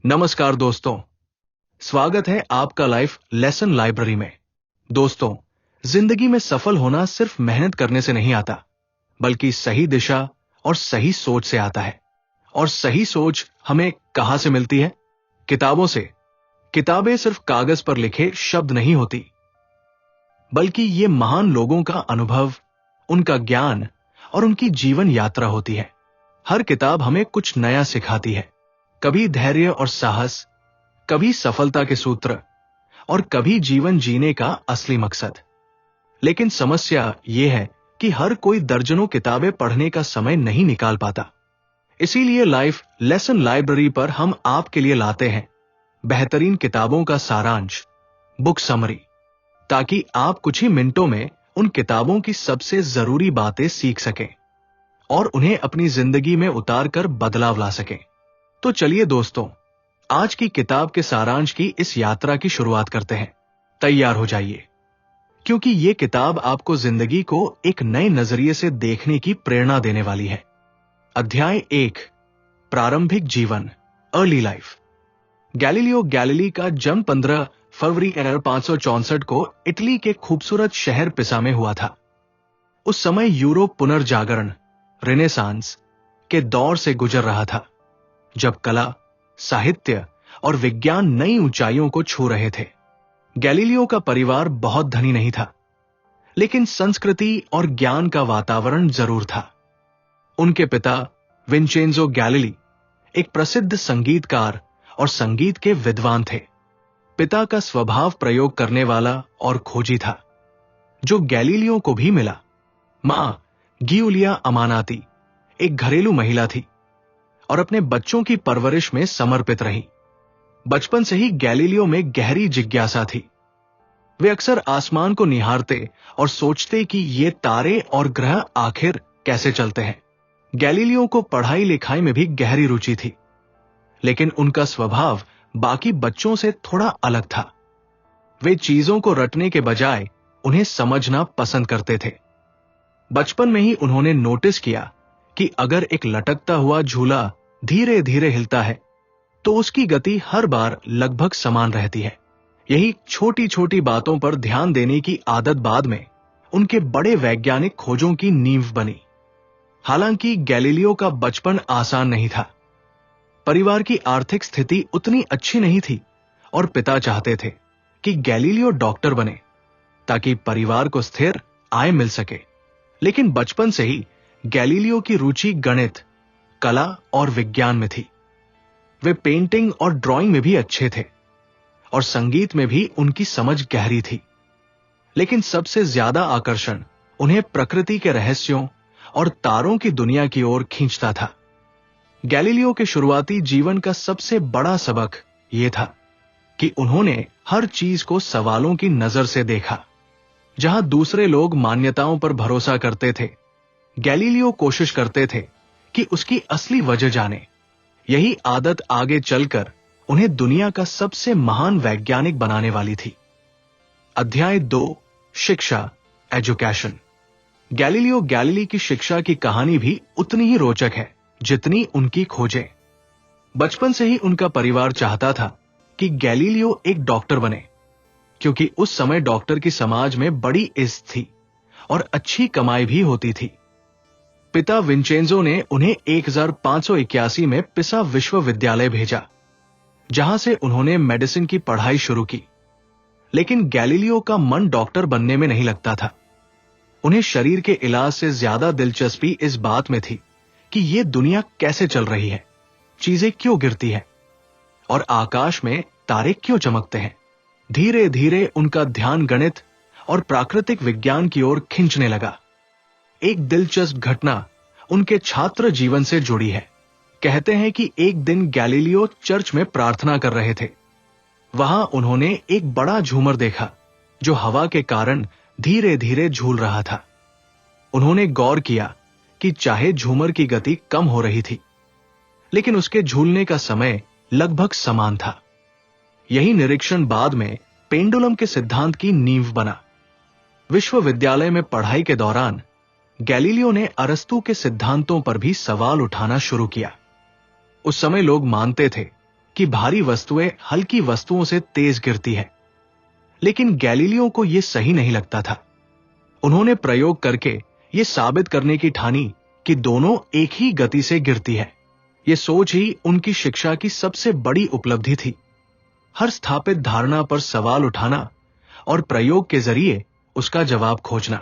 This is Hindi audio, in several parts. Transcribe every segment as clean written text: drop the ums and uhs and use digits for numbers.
नमस्कार दोस्तों, स्वागत है आपका लाइफ लेसन लाइब्रेरी में। दोस्तों, जिंदगी में सफल होना सिर्फ मेहनत करने से नहीं आता, बल्कि सही दिशा और सही सोच से आता है। और सही सोच हमें कहां से मिलती है? किताबों से। किताबें सिर्फ कागज पर लिखे शब्द नहीं होती, बल्कि ये महान लोगों का अनुभव, उनका ज्ञान और उनकी जीवन यात्रा होती है। हर किताब हमें कुछ नया सिखाती है, कभी धैर्य और साहस, कभी सफलता के सूत्र और कभी जीवन जीने का असली मकसद। लेकिन समस्या यह है कि हर कोई दर्जनों किताबें पढ़ने का समय नहीं निकाल पाता। इसीलिए लाइफ लेसन लाइब्रेरी पर हम आपके लिए लाते हैं बेहतरीन किताबों का सारांश, बुक समरी, ताकि आप कुछ ही मिनटों में उन किताबों की सबसे जरूरी बातें सीख सकें और उन्हें अपनी जिंदगी में उतारकर बदलाव ला सकें। तो चलिए दोस्तों, आज की किताब के सारांश की इस यात्रा की शुरुआत करते हैं। तैयार हो जाइए, क्योंकि यह किताब आपको जिंदगी को एक नए नजरिए से देखने की प्रेरणा देने वाली है। अध्याय 1, प्रारंभिक जीवन, अर्ली लाइफ। गैलीलियो गैलीली का जन्म 15 फरवरी 1564 को इटली के खूबसूरत शहर पिसा में हुआ था। उस समय यूरोप पुनर्जागरण, रेनेसांस के दौर से गुजर रहा था, जब कला, साहित्य और विज्ञान नई ऊंचाइयों को छू रहे थे। गैलीलियो का परिवार बहुत धनी नहीं था, लेकिन संस्कृति और ज्ञान का वातावरण जरूर था। उनके पिता विंचेंजो गैलीली एक प्रसिद्ध संगीतकार और संगीत के विद्वान थे। पिता का स्वभाव प्रयोग करने वाला और खोजी था, जो गैलीलियो को भी मिला। मां गियुलिया अमानाती एक घरेलू महिला थी और अपने बच्चों की परवरिश में समर्पित रही। बचपन से ही गैलीलियो में गहरी जिज्ञासा थी। वे अक्सर आसमान को निहारते और सोचते कि ये तारे और ग्रह आखिर कैसे चलते हैं। गैलीलियो को पढ़ाई लिखाई में भी गहरी रुचि थी, लेकिन उनका स्वभाव बाकी बच्चों से थोड़ा अलग था। वे चीजों को रटने के बजाय उन्हें समझना पसंद करते थे। बचपन में ही उन्होंने नोटिस किया कि अगर एक लटकता हुआ झूला धीरे धीरे हिलता है, तो उसकी गति हर बार लगभग समान रहती है। यही छोटी छोटी बातों पर ध्यान देने की आदत बाद में उनके बड़े वैज्ञानिक खोजों की नींव बनी। हालांकि गैलीलियो का बचपन आसान नहीं था। परिवार की आर्थिक स्थिति उतनी अच्छी नहीं थी और पिता चाहते थे कि गैलीलियो डॉक्टर बने, ताकि परिवार को स्थिर आय मिल सके। लेकिन बचपन से ही गैलीलियो की रुचि गणित, कला और विज्ञान में थी। वे पेंटिंग और ड्राइंग में भी अच्छे थे और संगीत में भी उनकी समझ गहरी थी। लेकिन सबसे ज्यादा आकर्षण उन्हें प्रकृति के रहस्यों और तारों की दुनिया की ओर खींचता था। गैलीलियो के शुरुआती जीवन का सबसे बड़ा सबक यह था कि उन्होंने हर चीज को सवालों की नजर से देखा। जहां दूसरे लोग मान्यताओं पर भरोसा करते थे, गैलीलियो कोशिश करते थे कि उसकी असली वजह जाने। यही आदत आगे चलकर उन्हें दुनिया का सबसे महान वैज्ञानिक बनाने वाली थी। अध्याय 2, शिक्षा, एजुकेशन। गैलीलियो गैलीली की शिक्षा की कहानी भी उतनी ही रोचक है जितनी उनकी खोजें। बचपन से ही उनका परिवार चाहता था कि गैलीलियो एक डॉक्टर बने, क्योंकि उस समय डॉक्टर की समाज में बड़ी इज्जत थी और अच्छी कमाई भी होती थी। पिता विंचेंजो ने उन्हें 1581 में पिसा विश्वविद्यालय भेजा, जहां से उन्होंने मेडिसिन की पढ़ाई शुरू की। लेकिन गैलीलियो का मन डॉक्टर बनने में नहीं लगता था। उन्हें शरीर के इलाज से ज्यादा दिलचस्पी इस बात में थी कि यह दुनिया कैसे चल रही है, चीजें क्यों गिरती हैं और आकाश में तारे क्यों चमकते हैं। धीरे धीरे उनका ध्यान गणित और प्राकृतिक विज्ञान की ओर खींचने लगा। एक दिलचस्प घटना उनके छात्र जीवन से जुड़ी है। कहते हैं कि एक दिन गैलीलियो चर्च में प्रार्थना कर रहे थे। वहां उन्होंने एक बड़ा झूमर देखा, जो हवा के कारण धीरे धीरे झूल रहा था। उन्होंने गौर किया कि चाहे झूमर की गति कम हो रही थी, लेकिन उसके झूलने का समय लगभग समान था। यही निरीक्षण बाद में पेंडुलम के सिद्धांत की नींव बना। विश्वविद्यालय में पढ़ाई के दौरान गैलीलियो ने अरस्तू के सिद्धांतों पर भी सवाल उठाना शुरू किया। उस समय लोग मानते थे कि भारी वस्तुएं हल्की वस्तुओं से तेज गिरती है। लेकिन गैलीलियो को यह सही नहीं लगता था। उन्होंने प्रयोग करके यह साबित करने की ठानी कि दोनों एक ही गति से गिरती है। यह सोच ही उनकी शिक्षा की सबसे बड़ी उपलब्धि थी। हर स्थापित धारणा पर सवाल उठाना और प्रयोग के जरिए उसका जवाब खोजना।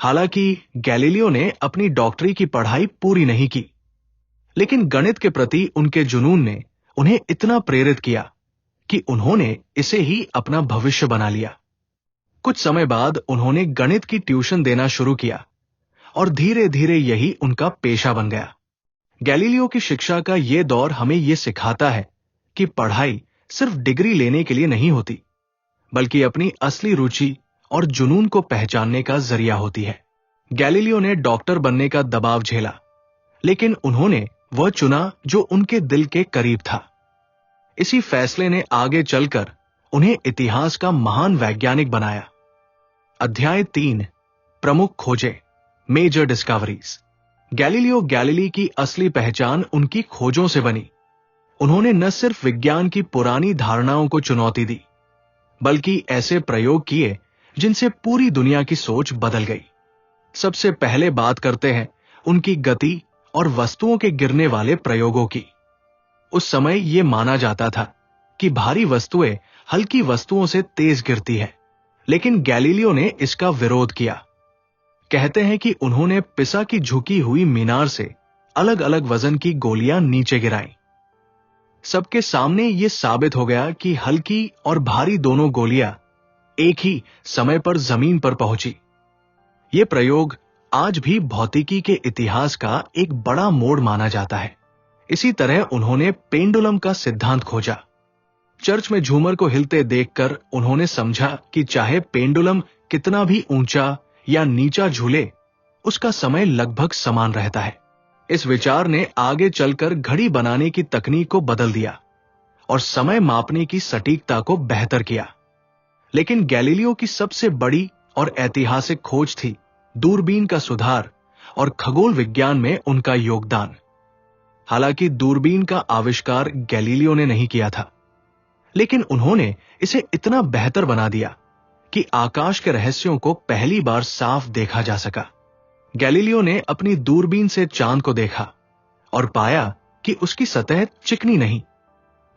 हालांकि गैलीलियो ने अपनी डॉक्टरी की पढ़ाई पूरी नहीं की, लेकिन गणित के प्रति उनके जुनून ने उन्हें इतना प्रेरित किया कि उन्होंने इसे ही अपना भविष्य बना लिया। कुछ समय बाद उन्होंने गणित की ट्यूशन देना शुरू किया और धीरे धीरे यही उनका पेशा बन गया। गैलीलियो की शिक्षा का यह दौर हमें यह सिखाता है कि पढ़ाई सिर्फ डिग्री लेने के लिए नहीं होती, बल्कि अपनी असली रुचि और जुनून को पहचानने का जरिया होती है। गैलीलियो ने डॉक्टर बनने का दबाव झेला, लेकिन उन्होंने वह चुना जो उनके दिल के करीब था। इसी फैसले ने आगे चलकर उन्हें इतिहास का महान वैज्ञानिक बनाया। अध्याय 3, प्रमुख खोजें, मेजर डिस्कवरीज। गैलीलियो गैलीली की असली पहचान उनकी खोजों से बनी। उन्होंने न सिर्फ विज्ञान की पुरानी धारणाओं को चुनौती दी, बल्कि ऐसे प्रयोग किए जिनसे पूरी दुनिया की सोच बदल गई। सबसे पहले बात करते हैं उनकी गति और वस्तुओं के गिरने वाले प्रयोगों की। उस समय यह माना जाता था कि भारी वस्तुएं हल्की वस्तुओं से तेज गिरती है, लेकिन गैलीलियो ने इसका विरोध किया। कहते हैं कि उन्होंने पिसा की झुकी हुई मीनार से अलग अलग वजन की गोलियां नीचे गिराईं। सबके सामने यह साबित हो गया कि हल्की और भारी दोनों गोलियां एक ही समय पर जमीन पर पहुंची। यह प्रयोग आज भी भौतिकी के इतिहास का एक बड़ा मोड़ माना जाता है। इसी तरह उन्होंने पेंडुलम का सिद्धांत खोजा। चर्च में झूमर को हिलते देखकर उन्होंने समझा कि चाहे पेंडुलम कितना भी ऊंचा या नीचा झूले, उसका समय लगभग समान रहता है। इस विचार ने आगे चलकर घड़ी बनाने की तकनीक को बदल दिया और समय मापने की सटीकता को बेहतर किया। लेकिन गैलीलियो की सबसे बड़ी और ऐतिहासिक खोज थी दूरबीन का सुधार और खगोल विज्ञान में उनका योगदान। हालांकि दूरबीन का आविष्कार गैलीलियो ने नहीं किया था, लेकिन उन्होंने इसे इतना बेहतर बना दिया कि आकाश के रहस्यों को पहली बार साफ देखा जा सका। गैलीलियो ने अपनी दूरबीन से चांद को देखा और पाया कि उसकी सतह चिकनी नहीं,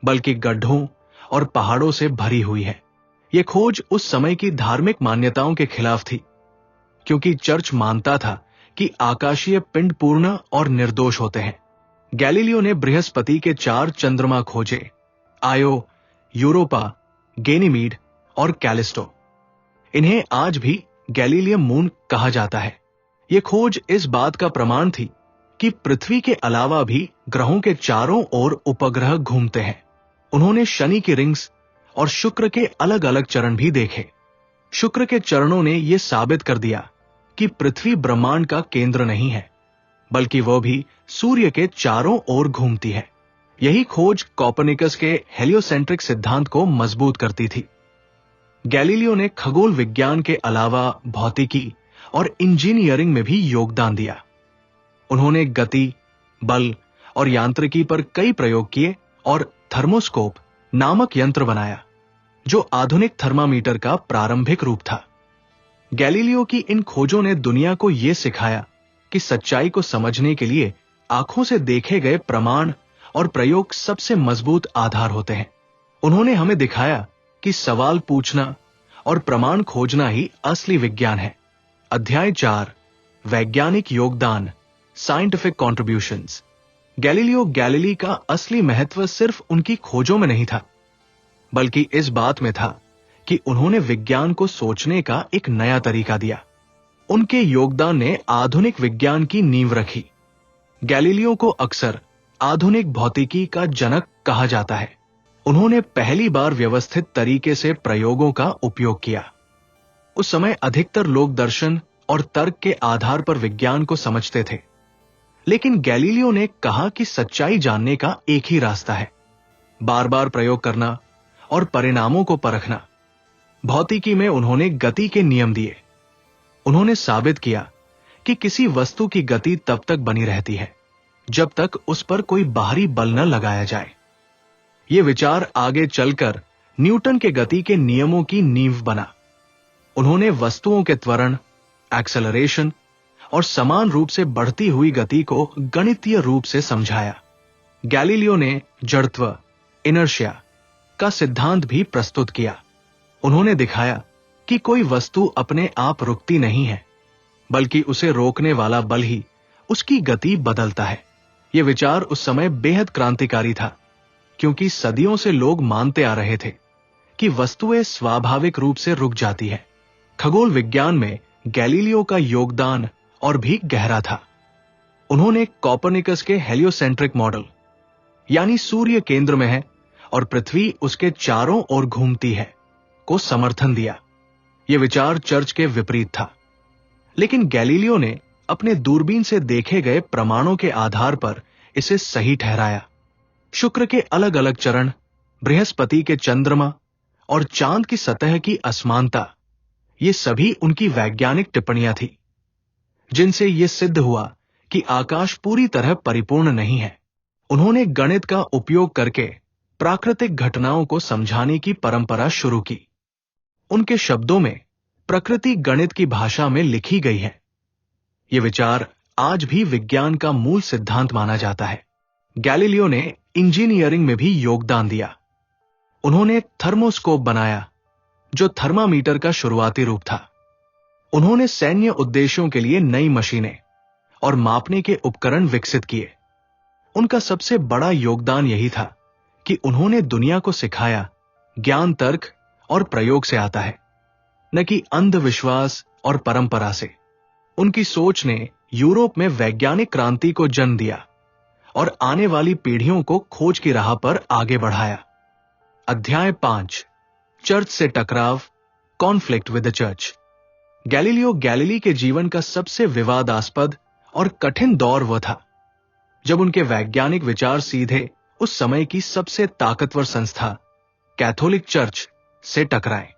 बल्कि गड्ढों और पहाड़ों से भरी हुई है। यह खोज उस समय की धार्मिक मान्यताओं के खिलाफ थी, क्योंकि चर्च मानता था कि आकाशीय पिंड पूर्ण और निर्दोष होते हैं। गैलीलियो ने बृहस्पति के 4 चंद्रमा खोजे, आयो, यूरोपा, गैनीमीड और कैलिस्टो। इन्हें आज भी गैलीलियम मून कहा जाता है। यह खोज इस बात का प्रमाण थी कि पृथ्वी के अलावा भी ग्रहों के चारों ओर उपग्रह घूमते हैं। उन्होंने शनि की रिंग्स और शुक्र के अलग अलग चरण भी देखे। शुक्र के चरणों ने यह साबित कर दिया कि पृथ्वी ब्रह्मांड का केंद्र नहीं है, बल्कि वह भी सूर्य के चारों ओर घूमती है। यही खोज कोपर्निकस के हेलियोसेंट्रिक सिद्धांत को मजबूत करती थी। गैलीलियो ने खगोल विज्ञान के अलावा भौतिकी और इंजीनियरिंग में भी योगदान दिया। उन्होंने गति, बल और यांत्रिकी पर कई प्रयोग किए और थर्मोस्कोप नामक यंत्र बनाया, जो आधुनिक थर्मामीटर का प्रारंभिक रूप था। गैलीलियो की इन खोजों ने दुनिया को यह सिखाया कि सच्चाई को समझने के लिए आंखों से देखे गए प्रमाण और प्रयोग सबसे मजबूत आधार होते हैं। उन्होंने हमें दिखाया कि सवाल पूछना और प्रमाण खोजना ही असली विज्ञान है। अध्याय 4, वैज्ञानिक योगदान, साइंटिफिक कॉन्ट्रीब्यूशंस। गैलीलियो गैलीली का असली महत्व सिर्फ उनकी खोजों में नहीं था, बल्कि इस बात में था कि उन्होंने विज्ञान को सोचने का एक नया तरीका दिया। उनके योगदान ने आधुनिक विज्ञान की नींव रखी। गैलीलियो को अक्सर आधुनिक भौतिकी का जनक कहा जाता है। उन्होंने पहली बार व्यवस्थित तरीके से प्रयोगों का उपयोग किया। उस समय अधिकतर लोग दर्शन और तर्क के आधार पर विज्ञान को समझते थे, लेकिन गैलीलियो ने कहा कि सच्चाई जानने का एक ही रास्ता है, बार बार प्रयोग करना और परिणामों को परखना। भौतिकी में उन्होंने गति के नियम दिए। उन्होंने साबित किया कि किसी वस्तु की गति तब तक बनी रहती है जब तक उस पर कोई बाहरी बल न लगाया जाए। ये विचार आगे चलकर न्यूटन के गति के नियमों की नींव बना। उन्होंने वस्तुओं के त्वरण, एक्सेलरेशन और समान रूप से बढ़ती हुई गति को गणितीय रूप से समझाया। गैलीलियो ने जड़त्व, इनर्शिया का सिद्धांत भी प्रस्तुत किया। उन्होंने दिखाया कि कोई वस्तु अपने आप रुकती नहीं है, बल्कि उसे रोकने वाला बल ही उसकी गति बदलता है। यह विचार उस समय बेहद क्रांतिकारी था, क्योंकि सदियों से लोग मानते आ रहे थे कि वस्तुएं स्वाभाविक रूप से रुक जाती है। खगोल विज्ञान में गैलीलियो का योगदान और भी गहरा था। उन्होंने कोपर्निकस के हेलियोसेंट्रिक मॉडल, यानी सूर्य केंद्र में है और पृथ्वी उसके चारों ओर घूमती है, को समर्थन दिया। यह विचार चर्च के विपरीत था, लेकिन गैलीलियो ने अपने दूरबीन से देखे गए प्रमाणों के आधार पर इसे सही ठहराया। शुक्र के अलग अलग चरण, बृहस्पति के चंद्रमा और चांद की सतह की असमानता, ये सभी उनकी वैज्ञानिक टिप्पणियां थी, जिनसे यह सिद्ध हुआ कि आकाश पूरी तरह परिपूर्ण नहीं है। उन्होंने गणित का उपयोग करके प्राकृतिक घटनाओं को समझाने की परंपरा शुरू की। उनके शब्दों में प्रकृति गणित की भाषा में लिखी गई है। यह विचार आज भी विज्ञान का मूल सिद्धांत माना जाता है। गैलीलियो ने इंजीनियरिंग में भी योगदान दिया। उन्होंने थर्मोस्कोप बनाया, जो थर्मामीटर का शुरुआती रूप था। उन्होंने सैन्य उद्देश्यों के लिए नई मशीनें और मापने के उपकरण विकसित किए। उनका सबसे बड़ा योगदान यही था कि उन्होंने दुनिया को सिखाया ज्ञान तर्क और प्रयोग से आता है, न कि अंधविश्वास और परंपरा से। उनकी सोच ने यूरोप में वैज्ञानिक क्रांति को जन्म दिया और आने वाली पीढ़ियों को खोज की राह पर आगे बढ़ाया। अध्याय 5, चर्च से टकराव, conflict with the church. Galileo Galilei के जीवन का सबसे विवादास्पद और कठिन दौर वह था जब उनके वैज्ञानिक विचार सीधे उस समय की सबसे ताकतवर संस्था कैथोलिक चर्च से टकराए।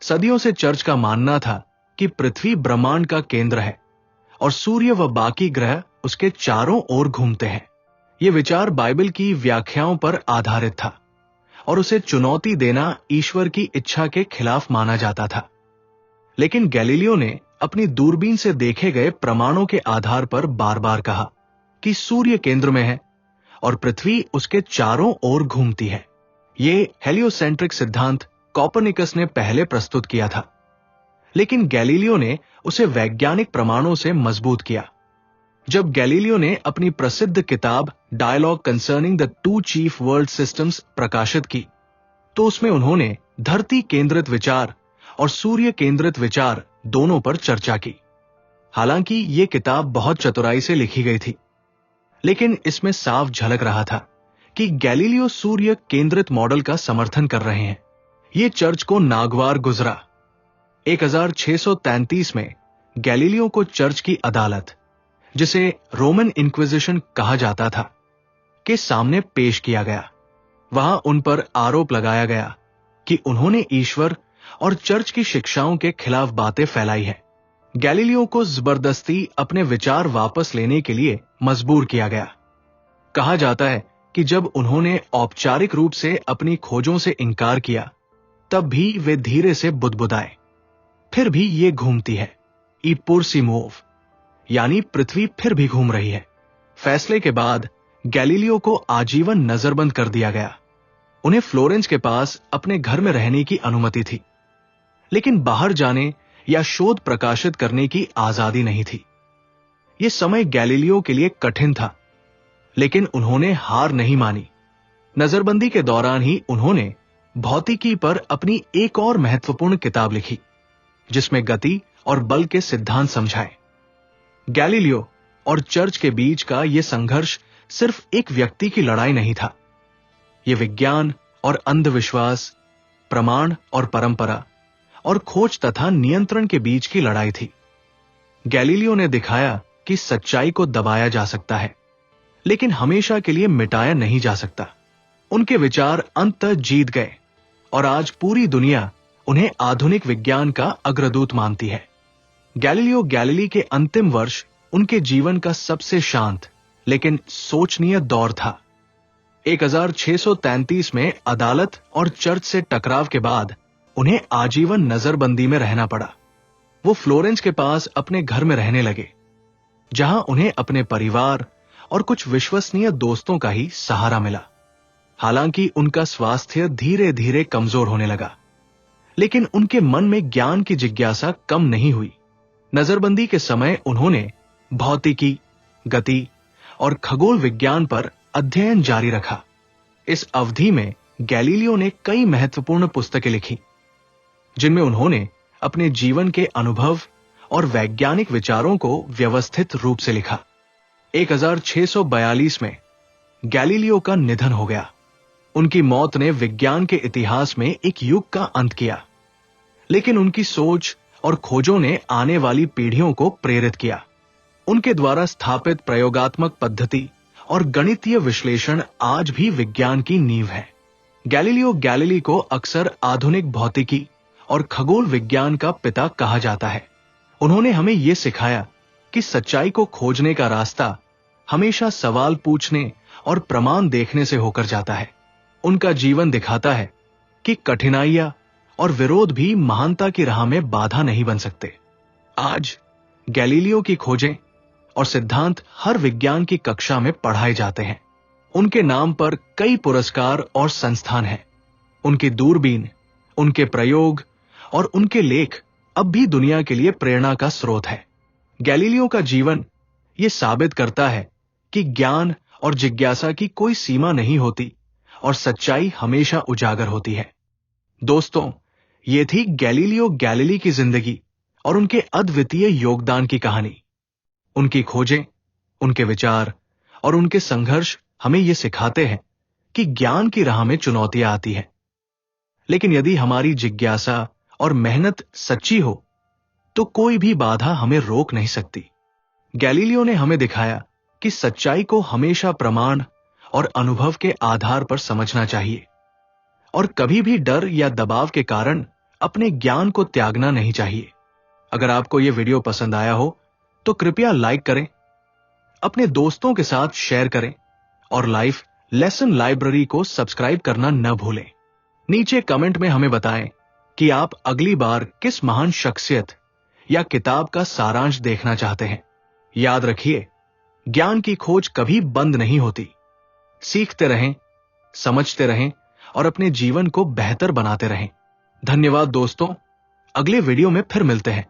सदियों से चर्च का मानना था कि पृथ्वी ब्रह्मांड का केंद्र है और सूर्य व बाकी ग्रह उसके चारों ओर घूमते हैं। यह विचार बाइबल की व्याख्याओं पर आधारित था और उसे चुनौती देना ईश्वर की इच्छा के खिलाफ माना जाता था। लेकिन गैलीलियो ने अपनी दूरबीन से देखे गए प्रमाणों के आधार पर बार बार कहा कि सूर्य केंद्र में है और पृथ्वी उसके चारों ओर घूमती है। यह हेलियोसेंट्रिक सिद्धांत कोपर्निकस ने पहले प्रस्तुत किया था, लेकिन गैलीलियो ने उसे वैज्ञानिक प्रमाणों से मजबूत किया। जब गैलीलियो ने अपनी प्रसिद्ध किताब dialogue concerning the two chief world systems प्रकाशित की, तो उसमें उन्होंने धरती केंद्रित विचार और सूर्य केंद्रित विचार दोनों पर चर्चा की। हालांकि यह किताब बहुत चतुराई से लिखी गई थी, लेकिन इसमें साफ झलक रहा था कि गैलीलियो सूर्य केंद्रित मॉडल का समर्थन कर रहे हैं। यह चर्च को नागवार गुजरा। 1633 में गैलीलियो को चर्च की अदालत, जिसे रोमन इंक्विजिशन कहा जाता था, के सामने पेश किया गया। वहां उन पर आरोप लगाया गया कि उन्होंने ईश्वर और चर्च की शिक्षाओं के खिलाफ बातें फैलाई है। गैलीलियो को जबरदस्ती अपने विचार वापस लेने के लिए मजबूर किया गया। कहा जाता है कि जब उन्होंने औपचारिक रूप से अपनी खोजों से इनकार किया, तब भी वे धीरे से बुदबुदाए, फिर भी ये घूमती है, ई पुरसी मूव, यानी पृथ्वी फिर भी घूम रही है। फैसले के बाद गैलीलियो को आजीवन नजरबंद कर दिया गया। उन्हें फ्लोरेंस के पास अपने घर में रहने की अनुमति थी, लेकिन बाहर जाने या शोध प्रकाशित करने की आजादी नहीं थी। यह समय गैलीलियो के लिए कठिन था, लेकिन उन्होंने हार नहीं मानी। नजरबंदी के दौरान ही उन्होंने भौतिकी पर अपनी एक और महत्वपूर्ण किताब लिखी, जिसमें गति और बल के सिद्धांत समझाए। गैलीलियो और चर्च के बीच का यह संघर्ष सिर्फ एक व्यक्ति की लड़ाई नहीं था। यह विज्ञान और अंधविश्वास, प्रमाण और परंपरा और खोज तथा नियंत्रण के बीच की लड़ाई थी। गैलीलियो ने दिखाया कि सच्चाई को दबाया जा सकता है, लेकिन हमेशा के लिए मिटाया नहीं जा सकता। उनके विचार अंततः जीत गए और आज पूरी दुनिया उन्हें आधुनिक विज्ञान का अग्रदूत मानती है। गैलीलियो गैलीली के अंतिम वर्ष उनके जीवन का सबसे शांत लेकिन सोचनीय दौर था। 1633 में अदालत और चर्च से टकराव के बाद उन्हें आजीवन नजरबंदी में रहना पड़ा। वो फ्लोरेंस के पास अपने घर में रहने लगे, जहां उन्हें अपने परिवार और कुछ विश्वसनीय दोस्तों का ही सहारा मिला। हालांकि उनका स्वास्थ्य धीरे धीरे कमजोर होने लगा, लेकिन उनके मन में ज्ञान की जिज्ञासा कम नहीं हुई। नजरबंदी के समय उन्होंने भौतिकी, गति और खगोल विज्ञान पर अध्ययन जारी रखा। इस अवधि में गैलीलियो ने कई महत्वपूर्ण पुस्तकें लिखी, जिनमें उन्होंने अपने जीवन के अनुभव और वैज्ञानिक विचारों को व्यवस्थित रूप से लिखा। 1642 में गैलीलियो का निधन हो गया। उनकी मौत ने विज्ञान के इतिहास में एक युग का अंत किया, लेकिन उनकी सोच और खोजों ने आने वाली पीढ़ियों को प्रेरित किया। उनके द्वारा स्थापित प्रयोगात्मक पद्धति और गणितीय विश्लेषण आज भी विज्ञान की नींव है। गैलीलियो गैलीली को अक्सर आधुनिक भौतिकी और खगोल विज्ञान का पिता कहा जाता है। उन्होंने हमें यह सिखाया कि सच्चाई को खोजने का रास्ता हमेशा सवाल पूछने और प्रमाण देखने से होकर जाता है। उनका जीवन दिखाता है कि कठिनाइयां और विरोध भी महानता की राह में बाधा नहीं बन सकते। आज गैलीलियो की खोजें और सिद्धांत हर विज्ञान की कक्षा में पढ़ाए जाते हैं। उनके नाम पर कई पुरस्कार और संस्थान हैं। उनकी दूरबीन, उनके प्रयोग और उनके लेख अब भी दुनिया के लिए प्रेरणा का स्रोत है। गैलीलियो का जीवन यह साबित करता है कि ज्ञान और जिज्ञासा की कोई सीमा नहीं होती और सच्चाई हमेशा उजागर होती है। दोस्तों, ये थी गैलीलियो गैलीली की जिंदगी और उनके अद्वितीय योगदान की कहानी। उनकी खोजें, उनके विचार और उनके संघर्ष हमें यह सिखाते हैं कि ज्ञान की राह में चुनौतियां आती हैं, लेकिन यदि हमारी जिज्ञासा और मेहनत सच्ची हो तो कोई भी बाधा हमें रोक नहीं सकती। गैलीलियो ने हमें दिखाया कि सच्चाई को हमेशा प्रमाण और अनुभव के आधार पर समझना चाहिए और कभी भी डर या दबाव के कारण अपने ज्ञान को त्यागना नहीं चाहिए। अगर आपको यह वीडियो पसंद आया हो तो कृपया लाइक करें, अपने दोस्तों के साथ शेयर करें और लाइफ लेसन लाइब्रेरी को सब्सक्राइब करना न भूलें। नीचे कमेंट में हमें बताएं कि आप अगली बार किस महान शख्सियत या किताब का सारांश देखना चाहते हैं। याद रखिए, ज्ञान की खोज कभी बंद नहीं होती। सीखते रहें, समझते रहें और अपने जीवन को बेहतर बनाते रहें। धन्यवाद दोस्तों, अगले वीडियो में फिर मिलते हैं।